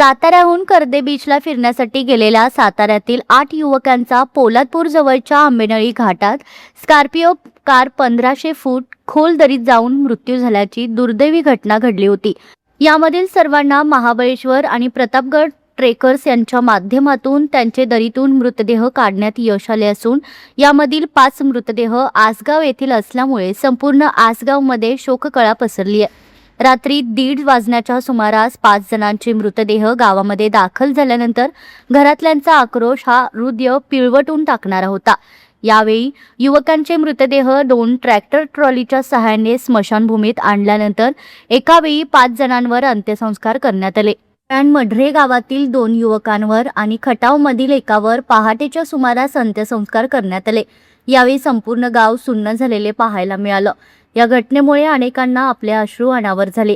साताऱ्याहून कर्दे बीचला फिरण्यासाठी गेलेल्या साताऱ्यातील 8 युवकांचा पोलादपूर जवळच्या आंबेनळी घाटात स्कॉर्पिओ कार 1500 फूट खोल दरीत जाऊन मृत्यू झाल्याची दुर्दैवी घटना घडली होती। यामधील सर्वांना महाबळेश्वर आणि प्रतापगड ट्रेकर्स यांच्या माध्यमातून त्यांचे दरीतून मृतदेह काढण्यात यश आले असून यामधील 5 मृतदेह आसगाव येथील असल्यामुळे संपूर्ण आसगावमध्ये शोककळा पसरली आहे। रात्री 1:30 वाजण्याच्या सुमारास 5 जणांचे मृतदेह गावामध्ये दाखल झाल्यानंतर घरातल्यांचा आक्रोश हा हृदय पिळवटून टाकणारा होता। यावेळी युवकांचे मृतदेह 2 ट्रॅक्टर ट्रॉलीच्या सहाय्याने स्मशानभूमीत आणल्यानंतर एकावेळी 5 जणांवर अंत्यसंस्कार करण्यात आले। मढरे गावातील 2 युवकांवर आणि खटावमधील एकावर पहाटेच्या सुमारास अंत्यसंस्कार करण्यात आले। यावेळी संपूर्ण गाव सुन्न झालेले पाहायला मिळालं। या घटनेमुळे अनेकांना आपले अश्रू अनावर झाले।